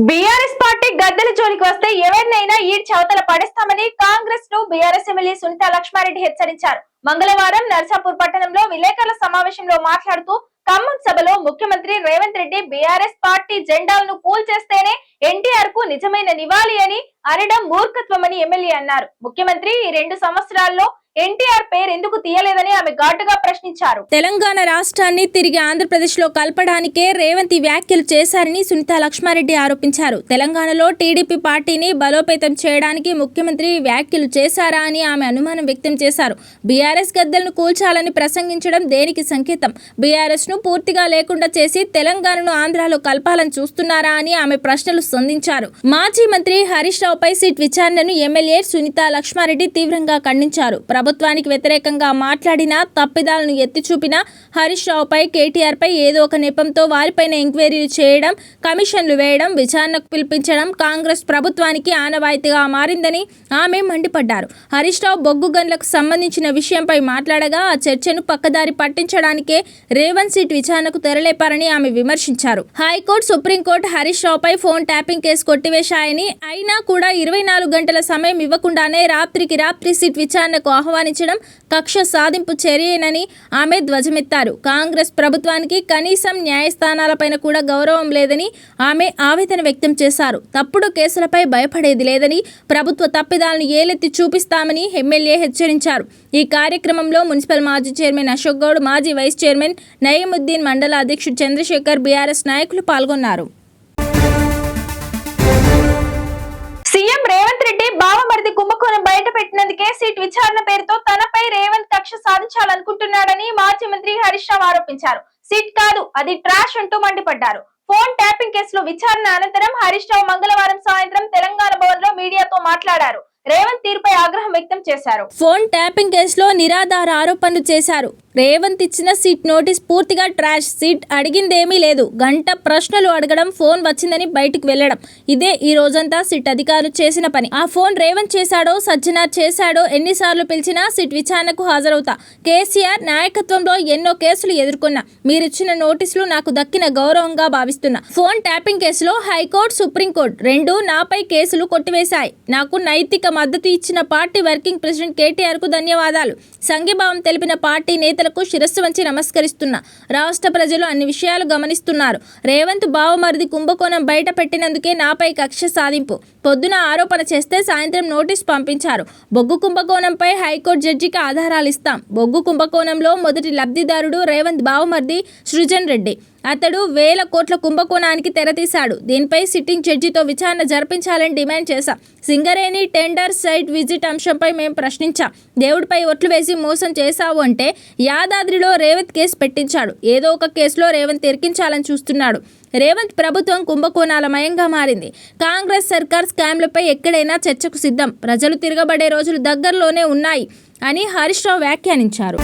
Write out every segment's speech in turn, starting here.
BRS party గద్దెల జోలికి వస్తే ఎవరినైనా ఈడ్చి అవతల పడేస్తామని కాంగ్రెస్ ను బీఆర్ఎస్ ఎమ్మెల్యే సునీతా లక్ష్మారెడ్డి హెచ్చరించారు. మంగళవారం నర్సాపూర్ పట్టణంలో విలేకరుల సమావేశంలో మాట్లాడుతూ ఖమ్మం సభలో ముఖ్యమంత్రి రేవంత్ రెడ్డి బీఆర్ఎస్ పార్టీ జెండాలను కూల్చేస్తేనే ఎన్టీఆర్ కు నిజమైన నివాళి అని అనడం మూర్ఖత్వమని ఎమ్మెల్యే అన్నారు. ముఖ్యమంత్రి ఈ 2 సంవత్సరాల్లో ఎన్టీఆర్ పేరు ఎందుకు తీయలేదని ఆమె ఘాటుగా ప్రశ్నించారు. తెలంగాణ రాష్ట్రాన్ని తిరిగి ఆంధ్రప్రదేశ్ లో కలపడానికే రేవంత్ ఈ వ్యాఖ్యలు చేశారని సునీతా లక్ష్మారెడ్డి ఆరోపించారు. తెలంగాణలో టీడీపీ పార్టీని బలోపేతం చేయడానికి ముఖ్యమంత్రి వ్యాఖ్యలు చేశారా అని ఆమె అనుమానం వ్యక్తం చేశారు. బీఆర్ఎస్ గద్దెలను కూల్చాలని ప్రసంగించడం దేనికి సంకేతం? బీఆర్ఎస్ ను పూర్తిగా లేకుండా చేసి తెలంగాణను ఆంధ్రాలో కలపాలని చూస్తున్నారా అని ఆమె ప్రశ్నలు సంధించారు. మాజీ మంత్రి హరీష్ రావుపై సిట్ విచారణను ఎమ్మెల్యే సునీతా లక్ష్మారెడ్డి తీవ్రంగా ఖండించారు. ప్రభుత్వానికి వ్యతిరేకంగా మాట్లాడినా, తప్పిదాలను ఎత్తి చూపినా హరీష్ రావుపై, కేటీఆర్ పై ఏదో ఒక నెపంతో వారిపైన ఎంక్వైరీలు చేయడం, కమిషన్లు వేయడం, విచారణకు పిలిపించడం కాంగ్రెస్ ప్రభుత్వానికి ఆనవాయితీగా మారిందని ఆమె మండిపడ్డారు. హరీష్ రావు బొగ్గు గన్లకు సంబంధించిన విషయంపై మాట్లాడగా ఆ చర్చను పక్కదారి పట్టించడానికే రేవంత్ సిట్ విచారణకు తెరలేపారని ఆమె విమర్శించారు. హైకోర్టు, సుప్రీంకోర్టు హరీష్ రావుపై ఫోన్ ట్యాపింగ్ కేసు కొట్టివేశాయని, అయినా కూడా 24 గంటల సమయం ఇవ్వకుండానే రాత్రికి రాత్రి సిట్ విచారణకు ఆహ్వానించడం కక్ష సాధింపు చర్యేనని ఆమె ధ్వజమెత్తారు. కాంగ్రెస్ ప్రభుత్వానికి కనీసం న్యాయస్థానాలపైన కూడా గౌరవం లేదని ఆమె ఆవేదన వ్యక్తం చేశారు. తప్పుడు కేసులపై భయపడేది లేదని, ప్రభుత్వ తప్పిదాలను ఏలెత్తి చూపిస్తామని ఎమ్మెల్యే హెచ్చరించారు. ఈ కార్యక్రమంలో మున్సిపల్ మాజీ చైర్మన్ అశోక్ గౌడ్, మాజీ వైస్ చైర్మన్ నయీముద్దీన్, మండల అధ్యక్షుడు చంద్రశేఖర్, బీఆర్ఎస్ నాయకులు పాల్గొన్నారు. సీఎం రేవంత్ రెడ్డి బావమరిది కుంభకోణం బయట పెట్టినందుకే సీట్ విచారణ పేరుతో తనపై రేవంత్ కక్ష సాధించాలనుకుంటున్నాడని మాజీ మంత్రి హరీష్ రావు ఆరోపించారు. సీట్ కాదు, అది ట్రాష్ అంటూ మండిపడ్డారు. ఫోన్ ట్యాపింగ్ కేసులో విచారణ అనంతరం హరీష్ రావు మంగళవారం సాయంత్రం తెలంగాణ భవన్ లో మీడియాతో మాట్లాడారు. రేవంత్ తీరుపై ఆగ్రహం వ్యక్తం చేశారు. ఫోన్ ట్యాపింగ్ కేసులో నిరాధార ఆరోపణలు చేశారు. రేవంత్ ఇచ్చిన సీట్ నోటీస్ పూర్తిగా ట్రాష్. సీట్ అడిగిందేమీ లేదు. గంట ప్రశ్నలు అడగడం, ఫోన్ వచ్చిందని బయటకు వెళ్లడం, ఇదే ఈ రోజంతా సిట్ అధికారులు చేసిన పని. ఆ ఫోన్ రేవంత్ చేశాడో, సజ్జనార్ చేశాడో, ఎన్నిసార్లు పిలిచినా సిట్ విచారణకు హాజరవుతా. కేసీఆర్ నాయకత్వంలో ఎన్నో కేసులు ఎదుర్కొన్నా. మీరిచ్చిన నోటీసులు నాకు దక్కిన గౌరవంగా భావిస్తున్నా. ఫోన్ ట్యాపింగ్ కేసులో హైకోర్టు, సుప్రీంకోర్టు 2 నాపై కేసులు కొట్టివేశాయి. నాకు నైతిక మద్దతు ఇచ్చిన పార్టీ వర్కింగ్ ప్రెసిడెంట్ కేటీఆర్ కు ధన్యవాదాలు. సంఘీభావం తెలిపిన పార్టీ నేతలకు శిరస్సు వంచి నమస్కరిస్తున్నా. రాష్ట్ర ప్రజలు అన్ని విషయాలు గమనిస్తున్నారు. రేవంత్ బావమరిది కుంభకోణం బయట పెట్టినందుకే నాపై కక్ష సాధింపు. పొద్దున ఆరోపణ చేస్తే సాయంత్రం నోటీస్ పంపించారు. బొగ్గు కుంభకోణంపై హైకోర్టు జడ్జికి ఆధారాలు ఇస్తాం. బొగ్గు కుంభకోణంలో మొదటి లబ్ధిదారుడు రేవంత్ బావమరిది సృజన్ రెడ్డి. అతడు వేల కోట్ల కుంభకోణానికి తెరతీశాడు. దీనిపై సిట్టింగ్ జడ్జితో విచారణ జరిపించాలని డిమాండ్ చేశాం. సింగరేణి టెండర్ సైట్ విజిట్ అంశంపై మేము ప్రశ్నించాం. దేవుడిపై ఒట్లు వేసి మోసం చేశావు అంటే యాదాద్రిలో రేవంత్ కేసు పెట్టించాడు. ఏదో ఒక కేసులో రేవంత్ ఇరికించాలని చూస్తున్నాడు. రేవంత్ ప్రభుత్వం కుంభకోణాలమయంగా మారింది. కాంగ్రెస్ సర్కార్ స్కామ్లపై ఎక్కడైనా చర్చకు సిద్ధం. ప్రజలు తిరగబడే రోజులు దగ్గరలోనే ఉన్నాయి అని హరీష్ రావు వ్యాఖ్యానించారు.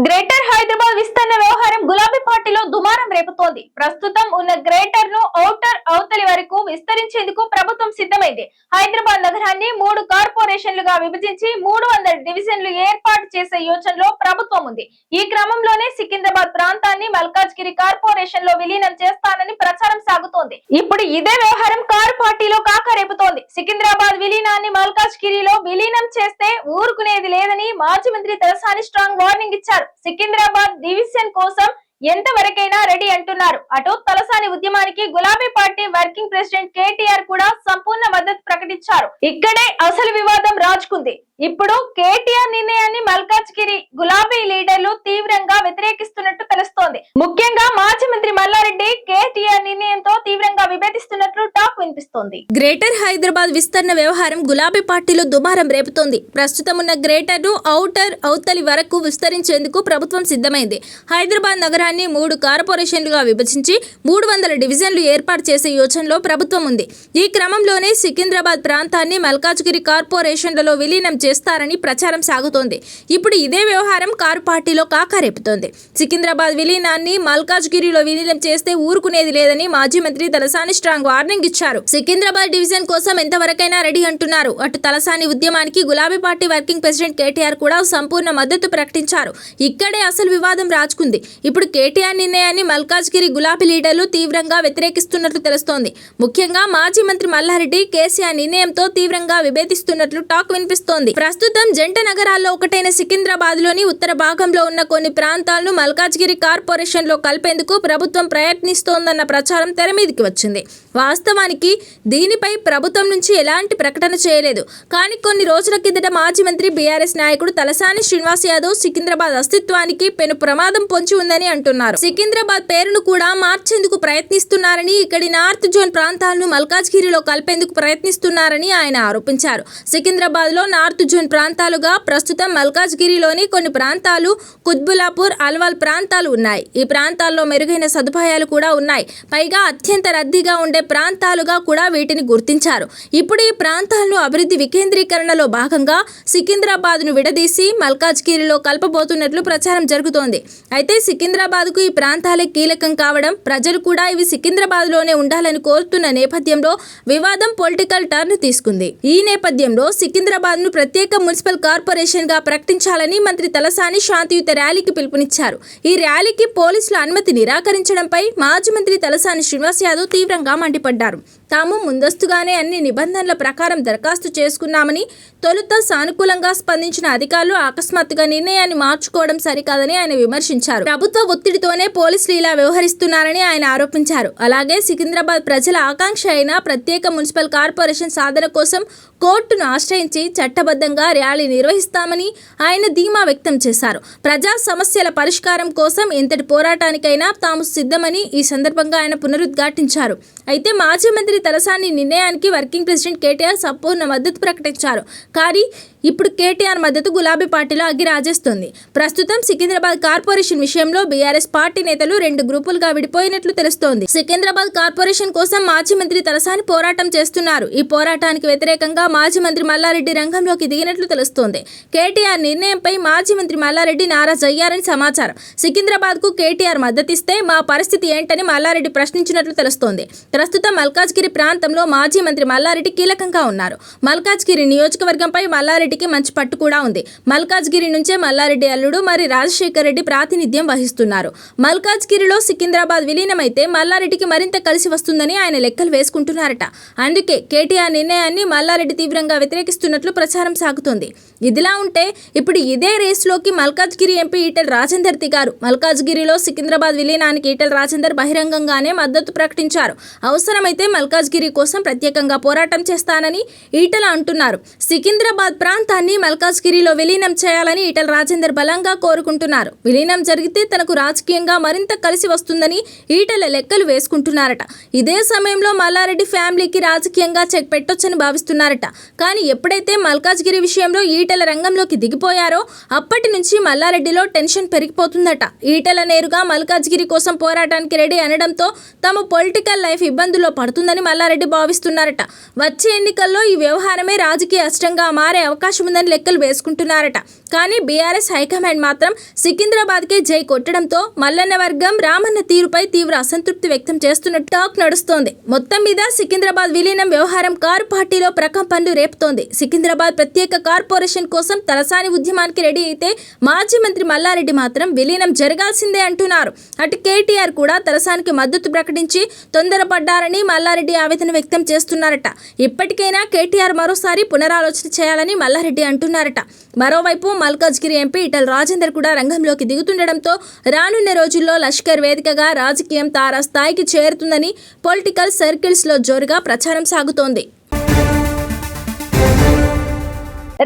గ్రేటర్ హైదరాబాద్ విస్తరణ వ్యవహారం గులాబీ పార్టీలో దుమారం రేపుతోంది. ప్రస్తుతం ఉన్న గ్రేటర్ ను ఔటర్ అవతలి వరకు విస్తరించేందుకు ప్రభుత్వం సిద్ధమైంది. హైదరాబాద్ నగరాన్ని 3 కార్పొరేషన్లుగా విభజించి 300 డివిజన్లు ఏర్పాటు చేసే యోచనలో ప్రభుత్వం ఉంది. ఈ క్రమంలోనే సికింద్రాబాద్ ప్రాంతాన్ని మల్కాజ్గిరి కార్పొరేషన్ లో విలీనం చేస్తానని ప్రచారం సాగుతోంది. ఇప్పుడు ఇదే వ్యవహారం కారు పార్టీలో కాకరేపుతోంది. సికింద్రాబాద్ విలీనాన్ని మల్కాజ్గిరిలో విలీనం చేస్తే ఊరుకునేది లేదని మాజీ మంత్రి తలసాని స్ట్రాంగ్ వార్నింగ్ ఇచ్చారు. సికింద్రాబాద్ డివిజన్ కోసం ఎంతవరకైనా రెడీ అంటున్నారు. అటు తలసాని ఉద్యమానికి గులాబీ పార్టీ వర్కింగ్ ప్రెసిడెంట్ కేటీఆర్ కూడా సంపూర్ణ మద్దతు ప్రకటించారు. ఇక్కడే అసలు వివాదం రాజుకుంది. ఇప్పుడు కేటీఆర్ నిర్ణయాన్ని మల్కాజ్గిరి గులాబీ లీడర్లు తీవ్రంగా వ్యతిరేకిస్తున్నట్టు తెలుస్తోంది. ముఖ్యంగా మాజీ మంత్రి మల్లారెడ్డి కేటీఆర్ నిర్ణయంతో తీవ్రంగా విభేదిస్తున్నట్లు టాక్ వినిపిస్తోంది. గ్రేటర్ హైదరాబాద్ విస్తరణ వ్యవహారం గులాబీ పార్టీలో దుమారం రేపుతోంది. ప్రస్తుతం ఉన్న గ్రేటర్ ను ఔటర్ అవతలి వరకు విస్తరించేందుకు ప్రభుత్వం సిద్ధమైంది. హైదరాబాద్ నగరాన్ని 3 కార్పొరేషన్లుగా విభజించి 300 డివిజన్లు ఏర్పాటు చేసే యోచనలో ప్రభుత్వం ఉంది. ఈ క్రమంలోనే సికింద్రాబాద్ ప్రాంతాన్ని మల్కాజ్గిరి కార్పొరేషన్లలో విలీనం చేస్తారని ప్రచారం సాగుతోంది. ఇప్పుడు ఇదే వ్యవహారం కారు పార్టీలో కాకరేపుతోంది. సికింద్రాబాద్ విలీనాన్ని మల్కాజ్గిరిలో విలీనం చేస్తే ఊరుకునేది లేదని మాజీ మంత్రి తలసాని స్ట్రాంగ్ వార్నింగ్ ఇచ్చారు. అంటున్నారు. సికింద్రాబాద్ డివిజన్ కోసం ఎంతవరకైనా రెడీ అంటున్నారు. అటు తలసాని ఉద్యమానికి గులాబీ పార్టీ వర్కింగ్ ప్రెసిడెంట్ కేటీఆర్ కూడా సంపూర్ణ మద్దతు ప్రకటించారు. ఇక్కడే అసలు వివాదం రాజుకుంది. ఇప్పుడు కేటీఆర్ నిర్ణయాన్ని మల్కాజ్గిరి గులాబీ లీడర్లు తీవ్రంగా వ్యతిరేకిస్తున్నట్లు తెలుస్తోంది. ముఖ్యంగా మాజీ మంత్రి మల్లారెడ్డి కేసీఆర్ నిర్ణయంతో తీవ్రంగా విభేదిస్తున్నట్లు టాక్ వినిపిస్తోంది. ప్రస్తుతం జంట నగరాల్లో ఒకటైన సికింద్రాబాద్ లోని ఉత్తర భాగంలో ఉన్న కొన్ని ప్రాంతాలను మల్కాజ్గిరి కార్పొరేషన్ లో కలిపేందుకు ప్రభుత్వం ప్రయత్నిస్తోందన్న ప్రచారం తెర మీదకి వచ్చింది. వాస్తవానికి దీనిపై ప్రభుత్వం నుంచి ఎలాంటి ప్రకటన చేయలేదు. కానీ కొన్ని రోజుల కిందట మాజీ మంత్రి బీఆర్ఎస్ నాయకుడు తలసాని శ్రీనివాస్ యాదవ్ సికింద్రాబాద్ అస్తిత్వానికి పెను ప్రమాదం పొంచి ఉందని అంటున్నారు. సికింద్రాబాద్ పేరును కూడా మార్చేందుకు ప్రయత్నిస్తున్నారని, ఇక్కడి నార్త్ జోన్ ప్రాంతాలను మల్కాజ్గిరిలో కలిపేందుకు ప్రయత్నిస్తున్నారని ఆయన ఆరోపించారు. సికింద్రాబాద్ లో నార్త్ జోన్ ప్రాంతాలుగా ప్రస్తుతం మల్కాజ్గిరిలోని కొన్ని ప్రాంతాలు, కుత్బులాపూర్, అల్వాల్ ప్రాంతాలు ఉన్నాయి. ఈ ప్రాంతాల్లో మెరుగైన సదుపాయాలు కూడా ఉన్నాయి. పైగా అత్యంత రద్దీగా ఉండే ప్రాంతాలుగా కూడా వీటిని గుర్తించారు. ఇప్పుడు ఈ ప్రాంతాలను అభివృద్ధి వికేంద్రీకరణలో భాగంగా సికింద్రాబాద్ను విడదీసి మల్కాజ్గిరిలో కలపబోతున్నట్లు ప్రచారం జరుగుతోంది. అయితే సికింద్రాబాద్కు ఈ ప్రాంతాలే కీలకం కావడం, ప్రజలు కూడా ఇవి సికింద్రాబాద్లోనే ఉండాలని కోరుతున్న నేపథ్యంలో వివాదం పొలిటికల్ టర్న్ తీసుకుంది. ఈ నేపథ్యంలో సికింద్రాబాద్ను ప్రత్యేక మున్సిపల్ కార్పొరేషన్గా ప్రకటించాలని మంత్రి తలసాని శాంతియుత ర్యాలీకి పిలుపునిచ్చారు. ఈ ర్యాలీకి పోలీసుల అనుమతి నిరాకరించడంపై మాజీ మంత్రి తలసాని శ్రీనివాస్ యాదవ్ తీవ్రంగా మండిపడ్డారు. తాము ముందస్తుగానే అన్ని నిబంధనల ప్రకారం దరఖాస్తు చేసుకున్నామని, తొలుత సానుకూలంగా స్పందించిన అధికారులు అకస్మాత్తుగా నిర్ణయాన్ని మార్చుకోవడం సరికాదని ఆయన విమర్శించారు. ప్రభుత్వ ఒత్తిడితోనే పోలీసులు ఇలా వ్యవహరిస్తున్నారని ఆయన ఆరోపించారు. అలాగే సికింద్రాబాద్ ప్రజల ఆకాంక్ష అయిన ప్రత్యేక మున్సిపల్ కార్పొరేషన్ సాధన కోసం కోర్టును ఆశ్రయించి చట్టబద్ధంగా ర్యాలీ నిర్వహిస్తామని ఆయన ధీమా వ్యక్తం చేశారు. ప్రజా సమస్యల పరిష్కారం కోసం ఎంతటి పోరాటానికైనా తాము సిద్ధమని ఈ సందర్భంగా ఆయన పునరుద్ఘాటించారు. అయితే మాజీ మంత్రి తలసాని నిర్ణయానికి వర్కింగ్ ప్రెసిడెంట్ కేటీఆర్ సంపూర్ణ మద్దతు ప్రకటించారు. కానీ ఇప్పుడు కేటీఆర్ మద్దతు గులాబీ పార్టీలో అగ్గిరాజేస్తోంది. ప్రస్తుతం సికింద్రాబాద్ కార్పొరేషన్ విషయంలో బీఆర్ఎస్ పార్టీ నేతలు రెండు గ్రూపులుగా విడిపోయినట్లు తెలుస్తోంది. సికింద్రాబాద్ కార్పొరేషన్ కోసం మాజీ మంత్రి తలసాని పోరాటం చేస్తున్నారు. ఈ పోరాటానికి వ్యతిరేకంగా మాజీ మంత్రి మల్లారెడ్డి రంగంలోకి దిగినట్లు తెలుస్తోంది. కేటీఆర్ నిర్ణయంపై మాజీ మంత్రి మల్లారెడ్డి నారాజ్ అయ్యారని సమాచారం. సికింద్రాబాద్ కు కేటీఆర్ మద్దతిస్తే మా పరిస్థితి ఏంటని మల్లారెడ్డి ప్రశ్నించినట్లు తెలుస్తోంది. ప్రస్తుతం మల్కాజ్గిరి ప్రాంతంలో మాజీ మంత్రి మల్లారెడ్డి కీలకంగా ఉన్నారు. మల్కాజ్గిరి నియోజకవర్గంపై మల్లారెడ్డికి మంచి పట్టు కూడా ఉంది. మల్కాజ్గిరి నుంచే మల్లారెడ్డి అల్లుడు మరి రాజశేఖర్ రెడ్డి ప్రాతినిధ్యం వహిస్తున్నారు. మల్కాజ్గిరిలో సికింద్రాబాద్ విలీనమైతే మల్లారెడ్డికి మరింత కలిసి వస్తుందని ఆయన లెక్కలు వేసుకుంటున్నారట. అందుకే కేటీఆర్ నిర్ణయాన్ని మల్లారెడ్డి తీవ్రంగా వ్యతిరేకిస్తున్నట్లు ప్రచారం సాగుతోంది. ఇదిలా ఉంటే ఇప్పుడు ఇదే రేసులోకి మల్కాజ్గిరి ఎంపీ ఈటెల రాజేందర్ దిగారు. మల్కాజ్గిరిలో సికింద్రాబాద్ విలీనానికి ఈటెల రాజేందర్ బహిరంగంగానే మద్దతు ప్రకటించారు. అవసరమైతే మల్కాజ్గిరి కోసం ప్రత్యేకంగా పోరాటం చేస్తానని ఈటెల అంటున్నారు. సికింద్రాబాద్ ప్రాంతాన్ని మల్కాజ్గిరిలో విలీనం చేయాలని ఈటెల రాజేందర్ బలంగా కోరుకుంటున్నారు. విలీనం జరిగితే తనకు రాజకీయంగా మరింత కలిసి వస్తుందని ఈటెల లెక్కలు వేసుకుంటున్నారట. ఇదే సమయంలో మల్లారెడ్డి ఫ్యామిలీకి రాజకీయంగా చెక్ పెట్టొచ్చని భావిస్తున్నారట. కానీ ఎప్పుడైతే మల్కాజ్గిరి విషయంలో ఈటెల రంగంలోకి దిగిపోయారో అప్పటి నుంచి మల్లారెడ్డిలో టెన్షన్ పెరిగిపోతుందట. ఈటెల నేరుగా మల్కాజ్గిరి కోసం పోరాటానికి రెడీ అనడంతో తమ పొలిటికల్ లైఫ్ ఇబ్బందుల్లో పడుతుందని మల్లారెడ్డి భావిస్తున్నారట. వచ్చే ఎన్నికల్లో ఈ వ్యవహారమే రాజకీయ అస్త్రంగా మారే అవకాశం ఉందని లెక్కలు వేసుకుంటున్నారట. కానీ బీఆర్ఎస్ హైకమాండ్ మాత్రం సికింద్రాబాద్కే జై కొట్టడంతో మల్లన్న వర్గం రామన్న తీరుపై తీవ్ర అసంతృప్తి వ్యక్తం చేస్తున్నట్టు టాక్ నడుస్తోంది. మొత్తం మీద సికింద్రాబాద్ విలీనం వ్యవహారం కారు పార్టీలో ప్రకంపనలు రేపుతోంది. సికింద్రాబాద్ ప్రత్యేక కార్పొరేషన్ కోసం తలసాని ఉద్యమానికి రెడీ అయితే మాజీ మంత్రి మల్లారెడ్డి మాత్రం విలీనం జరగాల్సిందే అంటున్నారు. అటు కేటీఆర్ కూడా తలసానికి మద్దతు ప్రకటించి తొందరపడ్డారని మల్లారెడ్డి ఆవేదన వ్యక్తం చేస్తున్నారట. ఇప్పటికైనా కేటీఆర్ మరోసారి పునరాలోచన చేయాలని మల్లారెడ్డి అంటున్నారట. మరోవైపు మల్కాజ్గిరి ఎంపీ ఈటెల రాజేందర్ కూడా రంగంలోకి దిగుతుండడంతో రానున్న రోజుల్లో లష్కర్ వేదికగా రాజకీయం తారాస్థాయికి చేరుతుందని పొలిటికల్ సర్కిల్స్ లో జోరుగా ప్రచారం సాగుతోంది.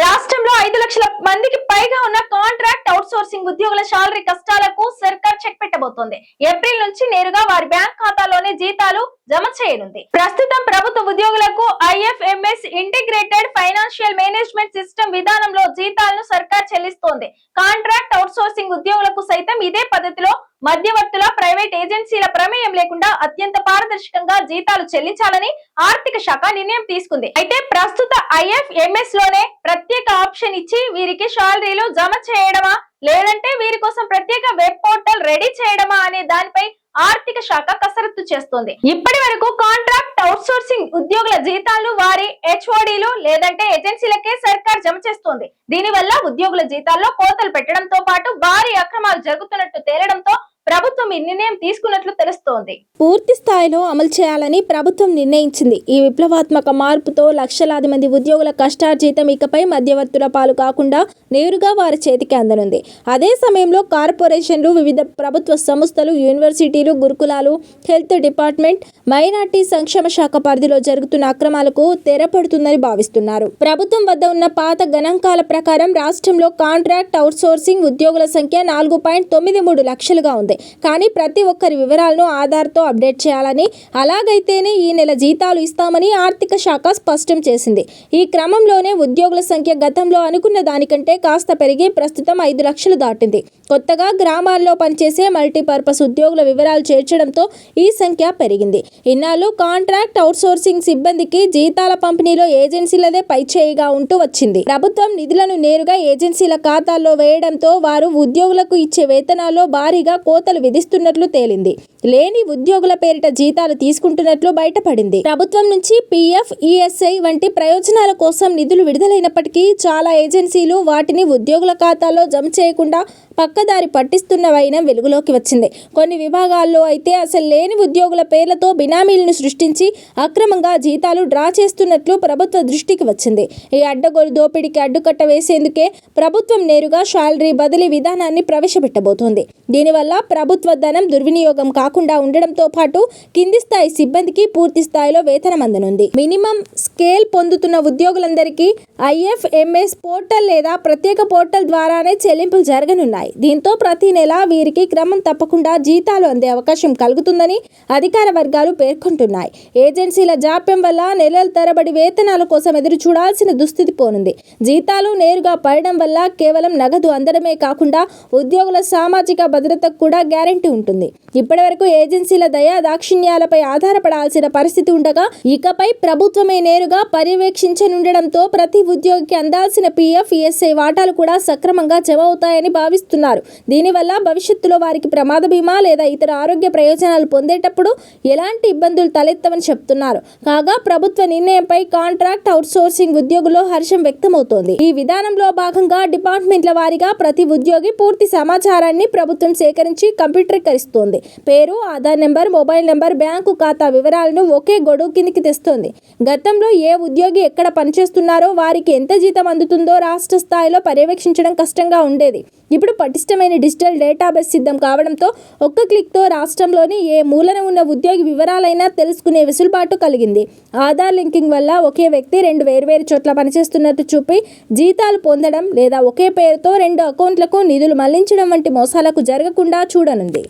రాష్ట్రంలో 5 లక్షల మందికి పైగా ఉన్న కాంట్రాక్ట్ అవుట్సోర్సింగ్ ఉద్యోగుల శాలరీ కష్టాలకు సర్కార్ చెక్ పెట్టబోతోంది. ఏప్రిల్ నుంచి నేరుగా వారి బ్యాంక్ ఖాతాలోనే జీతాలు జమ చేయనుంది. ప్రస్తుతం ప్రభుత్వ ఉద్యోగులకు IFMS integrated financial management system విధానంలో జీతాలను సర్కార్ చెల్లిస్తోంది. కాంట్రాక్ట్ అవుట్సోర్సింగ్ ఉద్యోగులకు సైతం ఇదే పద్ధతిలో మధ్యవర్తుల, ప్రైవేట్ ఏజెన్సీల ప్రమేయం లేకుండా అత్యంత పారదర్శకంగా జీతాలు చెల్లించాలని ఆర్థిక శాఖ నిర్ణయం తీసుకుంది. అయితే ప్రస్తుత IFMS లోనే ప్రత్యేక ఆప్షన్ ఇచ్చి వీరికి శాలరీలు జమ చేయడమా లేదంటే వీరి కోసం ప్రత్యేక వెబ్ పోర్టల్ రెడీ చేయడమా అనే దానిపై ఆర్థిక శాఖ కసరత్తు చేస్తోంది. ఇప్పటి వరకు కాంట్రాక్ట్ కాంట్రాక్ట్ అవుట్సోర్సింగ్ ఉద్యోగుల జీతాలను వారి హెచ్ఓడీలు లేదంటే ఏజెన్సీలకే సర్కార్ జమ చేస్తోంది. దీనివల్ల ఉద్యోగుల జీతాల్లో కోతలు పెట్టడంతో పాటు భారీ అక్రమాలు జరుగుతున్నట్టు తేలడంతో ప్రభుత్వం ఈ నిర్ణయం తీసుకున్నట్లు తెలుస్తోంది. పూర్తి స్థాయిలో అమలు చేయాలని ప్రభుత్వం నిర్ణయించింది. ఈ విప్లవాత్మక మార్పుతో లక్షలాది మంది ఉద్యోగుల కష్టార్జితం ఇకపై మధ్యవర్తుల పాలు కాకుండా నేరుగా వారి చేతికి అందనుంది. అదే సమయంలో కార్పొరేషన్లు, వివిధ ప్రభుత్వ సంస్థలు, యూనివర్సిటీలు, గురుకులాలు, హెల్త్ డిపార్ట్మెంట్, మైనార్టీ సంక్షేమ శాఖ పరిధిలో జరుగుతున్న అక్రమాలకు తెరపడుతుందని భావిస్తున్నారు. ప్రభుత్వం వద్ద ఉన్న పాత గణాంకాల ప్రకారం రాష్ట్రంలో కాంట్రాక్ట్ అవుట్సోర్సింగ్ ఉద్యోగుల సంఖ్య 4.93 లక్షలుగా ఉంది. కానీ ప్రతి ఒక్కరి వివరాలను ఆధార్తో అప్డేట్ చేయాలని, అలాగైతేనే ఈ నెల జీతాలు ఇస్తామని ఆర్థిక శాఖ స్పష్టం చేసింది. ఈ క్రమంలోనే ఉద్యోగుల సంఖ్య గతంలో అనుకున్న దానికంటే కాస్త పెరిగి ప్రస్తుతం 5 లక్షలు దాటింది. కొత్తగా గ్రామాల్లో పనిచేసే మల్టీపర్పస్ ఉద్యోగుల వివరాలు చేర్చడంతో ఈ సంఖ్య పెరిగింది. ఇన్నాళ్ళు కాంట్రాక్ట్ అవుట్సోర్సింగ్ సిబ్బందికి జీతాల పంపిణీలో ఏజెన్సీలదే పైచేయిగా ఉంటూ వచ్చింది. ప్రభుత్వం నిధులను నేరుగా ఏజెన్సీల ఖాతాల్లో వేయడంతో వారు ఉద్యోగులకు ఇచ్చే వేతనాల్లో భారీగా కోతలు విధిస్తున్నట్లు తేలింది. లేని ఉద్యోగుల పేరిట జీతాలు తీసుకుంటున్నట్లు బయటపడింది. ప్రభుత్వం నుంచి పీఎఫ్, ఈఎస్ఐ వంటి ప్రయోజనాల కోసం నిధులు విడుదలైనప్పటికీ చాలా ఏజెన్సీలు వాటిని ఉద్యోగుల ఖాతాల్లో జమ చేయకుండా పక్కదారి పట్టిస్తున్న వైనం వెలుగులోకి వచ్చింది. కొన్ని విభాగాల్లో అయితే అసలు లేని ఉద్యోగుల పేర్లతో బినామీలను సృష్టించి అక్రమంగా జీతాలు డ్రా చేస్తున్నట్లు ప్రభుత్వ దృష్టికి వచ్చింది. ఈ అడ్డగోలు దోపిడీకి అడ్డుకట్ట వేసేందుకే ప్రభుత్వం నేరుగా శాలరీ బదిలీ విధానాన్ని ప్రవేశపెట్టబోతోంది. దీనివల్ల ప్రభుత్వ ధనం దుర్వినియోగం కాకుండా ఉండడంతో పాటు కింది స్థాయి సిబ్బందికి పూర్తి స్థాయిలో వేతనం అందనుంది. మినిమం స్కేల్ పొందుతున్న ఉద్యోగులందరికీ ఐఎఫ్ఎంఎస్ పోర్టల్ లేదా ప్రత్యేక పోర్టల్ ద్వారానే చెల్లింపులు జరగనున్నాయి. దీంతో ప్రతి నెల వీరికి క్రమం తప్పకుండా జీతాలు అందే అవకాశం కలుగుతుందని అధికార వర్గాలు పేర్కొంటున్నాయి. ఏజెన్సీల జాప్యం వల్ల నెలల తరబడి వేతనాల కోసం ఎదురు చూడాల్సిన దుస్థితి పోనుంది. జీతాలు నేరుగా పడడం వల్ల కేవలం నగదు అందడమే కాకుండా ఉద్యోగుల సామాజిక భద్రతకు కూడా గ్యారెంటీ ఉంటుంది. ఇప్పటివరకు ఏజెన్సీల దయా దాక్షిణ్యాలపై ఆధారపడాల్సిన పరిస్థితి ఉండగా ఇకపై ప్రభుత్వమే నేరుగా పర్యవేక్షించనుండడంతో ప్రతి ఉద్యోగికి అందాల్సిన పీఎఫ్, ఈఎస్ఐ వాటాలు కూడా సక్రమంగా జమ అవుతాయని భావిస్తున్నారు. దీనివల్ల భవిష్యత్తులో వారికి ప్రమాద బీమా లేదా ఇతర ఆరోగ్య ప్రయోజనాలు పొందేటప్పుడు ఎలాంటి ఇబ్బందులు తలెత్తవని చెప్తున్నారు. కాగా ప్రభుత్వ నిర్ణయంపై కాంట్రాక్ట్ అవుట్సోర్సింగ్ ఉద్యోగుల్లో హర్షం వ్యక్తమవుతోంది. ఈ విధానంలో భాగంగా డిపార్ట్మెంట్ల వారీగా ప్రతి ఉద్యోగి పూర్తి సమాచారాన్ని ప్రభుత్వం సేకరించి కంప్యూటరీకరిస్తోంది. పేరు, Aadhaar number, mobile number, bank ఖాతా వివరాలను ఒకే గొడుగు కిందికి తెస్తోంది. గతంలో ఏ ఉద్యోగి ఎక్కడ పనిచేస్తున్నారో, వారికి ఎంత జీతం అందుతుందో రాష్ట్ర స్థాయిలో పర్యవేక్షించడం కష్టంగా ఉండేది. ఇప్పుడు పటిష్టమైన డిజిటల్ డేటాబేస్ సిద్ధం కావడంతో ఒక్క క్లిక్తో రాష్ట్రంలోని ఏ మూలన ఉన్న ఉద్యోగి వివరాలైనా తెలుసుకునే వెసులుబాటు కలిగింది. ఆధార్ లింకింగ్ వల్ల ఒకే వ్యక్తి 2 వేర్వేరు చోట్ల పనిచేస్తున్నట్టు చూపి జీతాలు పొందడం లేదా ఒకే పేరుతో 2 అకౌంట్లకు నిధులు మళ్లించడం వంటి మోసాలకు జరగకుండా చూడనుంది.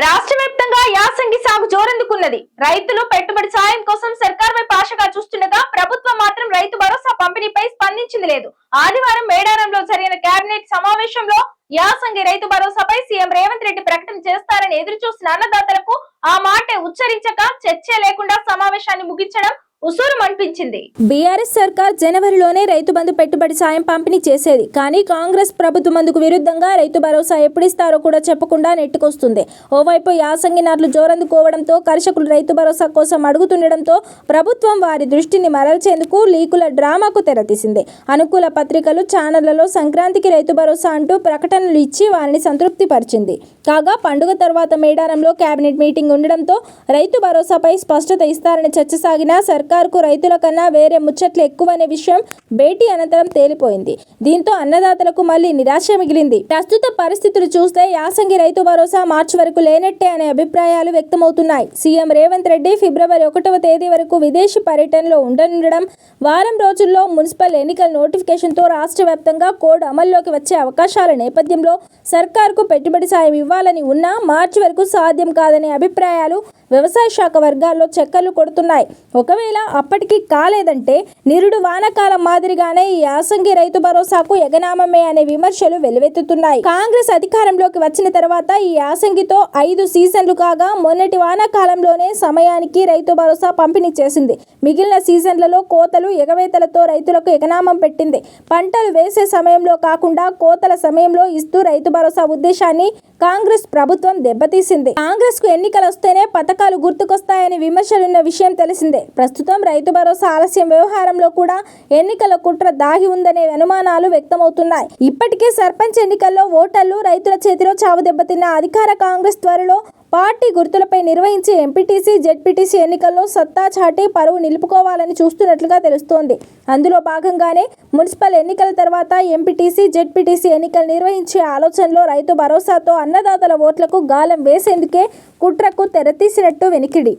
రాష్ట్ర వ్యాప్తంగా యాసంగి సాగు జోరందుకున్నది. రైతులు పెట్టుబడి సాయం కోసం సర్కార్ వైపు ఆశగా చూస్తుండగా ప్రభుత్వం మాత్రం రైతు భరోసా పంపిణీపై స్పందించింది లేదు. ఆదివారం మేడారంలో జరిగిన కేబినెట్ సమావేశంలో యాసంగి రైతు భరోసాపై సీఎం రేవంత్ రెడ్డి ప్రకటన చేస్తారని ఎదురు చూసిన అన్నదాతలకు ఆ మాటే ఉచ్చరించక చర్చే లేకుండా సమావేశాన్ని ముగించడం ఉసూరు అనిపించింది. బీఆర్ఎస్ సర్కార్ జనవరిలోనే రైతు బంధు పెట్టుబడి సాయం పంపిణీ చేసేది. కానీ కాంగ్రెస్ ప్రభుత్వం అందుకు విరుద్ధంగా రైతు భరోసా ఎప్పుడిస్తారో కూడా చెప్పకుండా నెట్టుకొస్తుంది. ఓవైపు యాసంగి నాట్లు జోరందుకోవడంతో కర్షకులు రైతు భరోసా కోసం అడుగుతుండడంతో ప్రభుత్వం వారి దృష్టిని మరల్చేందుకు లీకుల డ్రామాకు తెరతీసింది. అనుకూల పత్రికలు, ఛానళ్లలో సంక్రాంతికి రైతు భరోసా అంటూ ప్రకటనలు ఇచ్చి వారిని సంతృప్తి పరిచింది. కాగా పండుగ తర్వాత మేడారంలో కేబినెట్ మీటింగ్ ఉండడంతో రైతు భరోసాపై స్పష్టత ఇస్తారని చర్చ సాగినా సర్కార్కు రైతుల కన్నా వేరే ముచ్చట్లు ఎక్కువనే విషయం భేటీ అనంతరం తేలిపోయింది. దీంతో అన్నదాతలకు మళ్లీ నిరాశ మిగిలింది. ప్రస్తుత పరిస్థితులు చూస్తే యాసంగి రైతు భరోసా మార్చి వరకు లేనట్టే అనే అభిప్రాయాలు వ్యక్తమవుతున్నాయి. సీఎం రేవంత్ రెడ్డి ఫిబ్రవరి 1వ తేదీ వరకు విదేశీ పర్యటనలో ఉండనుండడం, వారం రోజుల్లో మున్సిపల్ ఎన్నికల నోటిఫికేషన్తో రాష్ట్ర వ్యాప్తంగా కోడ్ అమల్లోకి వచ్చే అవకాశాల నేపథ్యంలో సర్కార్కు పెట్టుబడి సాయం ఇవ్వాలని ఉన్నా మార్చి వరకు సాధ్యం కాదనే అభిప్రాయాలు వ్యవసాయ శాఖ వర్గాల్లో చక్కర్లు కొడుతున్నాయి. ఒకవేళ అప్పటికి కాలేదంటే నిరుడు వానకాలం మాదిరిగానే ఈ యాసంగి రైతు భరోసాకు ఎగనామమే అనే విమర్శలు వెలువెత్తుతున్నాయి. కాంగ్రెస్ అధికారంలోకి వచ్చిన తర్వాత ఈ యాసంగితో 5 సీజన్లు కాగా మొన్నటి వానాకాలంలోనే సమయానికి రైతు భరోసా పంపిణీ చేసింది. మిగిలిన సీజన్లలో కోతలు, ఎగవేతలతో రైతులకు ఎగనామం పెట్టింది. పంటలు వేసే సమయంలో కాకుండా కోతల సమయంలో ఇస్తూ రైతు భరోసా ఉద్దేశాన్ని కాంగ్రెస్ ప్రభుత్వం దెబ్బతీసింది. కాంగ్రెస్ కు ఎన్నికలు వస్తేనే పథకాలు గుర్తుకొస్తాయని విమర్శలున్న విషయం తెలిసిందే. ప్రస్తుతం రైతు భరోసా ఆలస్యం వ్యవహారంలో కూడా ఎన్నికల కుట్ర దాగి ఉందనే అనుమానాలు వ్యక్తమవుతున్నాయి. ఇప్పటికే సర్పంచ్ ఎన్నికల్లో ఓటర్లు రైతుల చేతిలో చావు దెబ్బతిన్న అధికార కాంగ్రెస్ త్వరలో పార్టీ గుర్తులపై నిర్వహించే ఎంపీటీసీ, జెడ్పీటీసీ ఎన్నికల్లో సత్తా చాటి పరువు నిలుపుకోవాలని చూస్తున్నట్లుగా తెలుస్తోంది. అందులో భాగంగానే మున్సిపల్ ఎన్నికల తర్వాత ఎంపీటీసీ, జెడ్పీటీసీ ఎన్నికలు నిర్వహించే ఆలోచనలో రైతు భరోసాతో అన్నదాతల ఓట్లకు గాలం వేసేందుకే కుట్రకు తెరతీసినట్టు వెనికిడి.